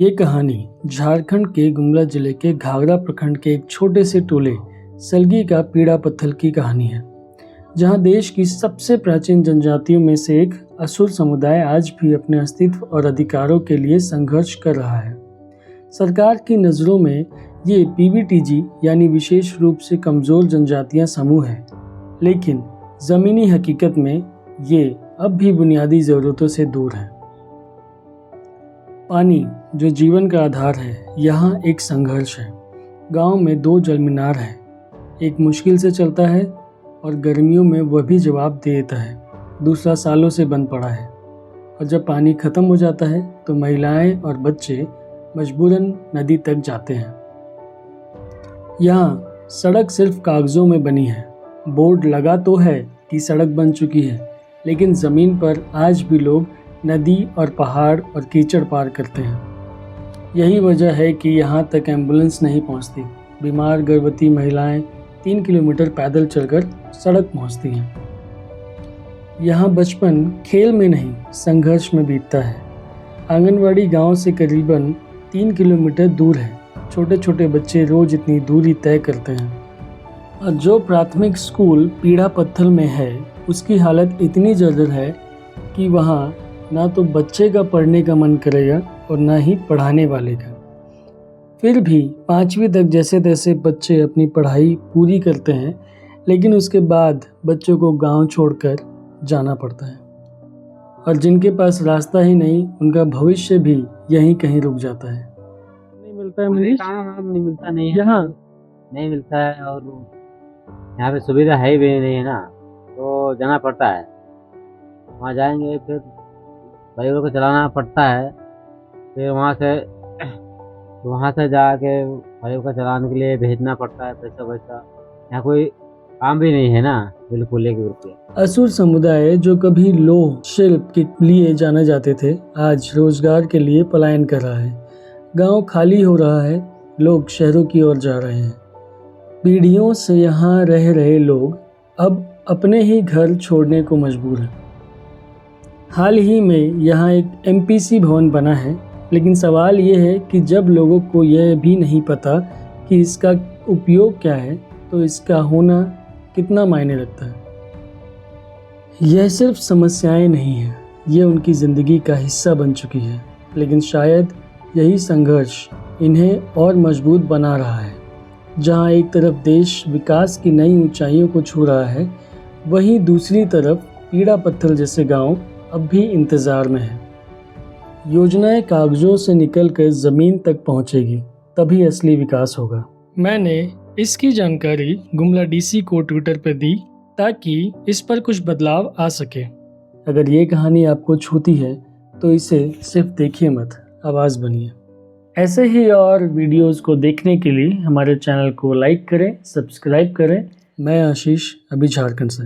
ये कहानी झारखंड के गुमला जिले के घाघरा प्रखंड के एक छोटे से टोले सलगी का पीड़ा पत्थल की कहानी है, जहां देश की सबसे प्राचीन जनजातियों में से एक असुर समुदाय आज भी अपने अस्तित्व और अधिकारों के लिए संघर्ष कर रहा है। सरकार की नज़रों में ये पीवीटीजी यानी विशेष रूप से कमज़ोर जनजातियां समूह है, लेकिन ज़मीनी हकीकत में ये अब भी बुनियादी ज़रूरतों से दूर है। पानी जो जीवन का आधार है, यहाँ एक संघर्ष है। गांव में 2 जलमीनार है, एक मुश्किल से चलता है और गर्मियों में वह भी जवाब देता है, दूसरा सालों से बंद पड़ा है। और जब पानी खत्म हो जाता है तो महिलाएं और बच्चे मजबूरन नदी तक जाते हैं। यहाँ सड़क सिर्फ कागज़ों में बनी है, बोर्ड लगा तो है कि सड़क बन चुकी है, लेकिन ज़मीन पर आज भी लोग नदी और पहाड़ और कीचड़ पार करते हैं। यही वजह है कि यहाँ तक एम्बुलेंस नहीं पहुँचती। बीमार गर्भवती महिलाएं 3 किलोमीटर पैदल चलकर सड़क पहुँचती हैं। यहाँ बचपन खेल में नहीं, संघर्ष में बीतता है। आंगनवाड़ी गांव से करीबन 3 किलोमीटर दूर है। छोटे छोटे बच्चे रोज इतनी दूरी तय करते हैं। और जो प्राथमिक स्कूल पीड़ा पत्थल में है, उसकी हालत इतनी जर्जर है कि वहाँ ना तो बच्चे का पढ़ने का मन करेगा और ना ही पढ़ाने वाले का। फिर भी 5वीं तक जैसे तैसे बच्चे अपनी पढ़ाई पूरी करते हैं, लेकिन उसके बाद बच्चों को गांव छोड़कर जाना पड़ता है। और जिनके पास रास्ता ही नहीं, उनका भविष्य भी यहीं कहीं रुक जाता है। नहीं मिलता है मनीष, नहीं मिलता नहीं है, यहाँ नहीं मिलता है। और यहाँ पे सुविधा है भी नहीं है ना, तो जाना पड़ता है। वहाँ जाएंगे फिर परिवार को चलाना पड़ता है। फिर वहाँ से जाके परिवार को चलाने के लिए भेजना पड़ता है पैसा वैसा। यहाँ कोई काम भी नहीं है ना, बिल्कुल एक रुपये। असुर समुदाय जो कभी लौह शिल्प के लिए जाने जाते थे, आज रोजगार के लिए पलायन कर रहा है। गांव खाली हो रहा है, लोग शहरों की ओर जा रहे हैं। पीढ़ियों से यहाँ रह रहे लोग अब अपने ही घर छोड़ने को मजबूर हैं। हाल ही में यहाँ एक एमपीसी भवन बना है, लेकिन सवाल ये है कि जब लोगों को यह भी नहीं पता कि इसका उपयोग क्या है, तो इसका होना कितना मायने रखता है। यह सिर्फ समस्याएं नहीं हैं, ये उनकी ज़िंदगी का हिस्सा बन चुकी है। लेकिन शायद यही संघर्ष इन्हें और मजबूत बना रहा है। जहाँ एक तरफ देश विकास की नई ऊंचाइयों को छू रहा है, वहीं दूसरी तरफ पीड़ा पत्थल जैसे गांव अब भी इंतज़ार में है। योजनाएं कागज़ों से निकलकर ज़मीन तक पहुंचेगी, तभी असली विकास होगा। मैंने इसकी जानकारी गुमला डीसी को ट्विटर पर दी ताकि इस पर कुछ बदलाव आ सके। अगर ये कहानी आपको छूती है तो इसे सिर्फ देखिए मत, आवाज़ बनिए। ऐसे ही और वीडियोस को देखने के लिए हमारे चैनल को लाइक करें, सब्सक्राइब करें। मैं आशीष, अभी झारखंड से।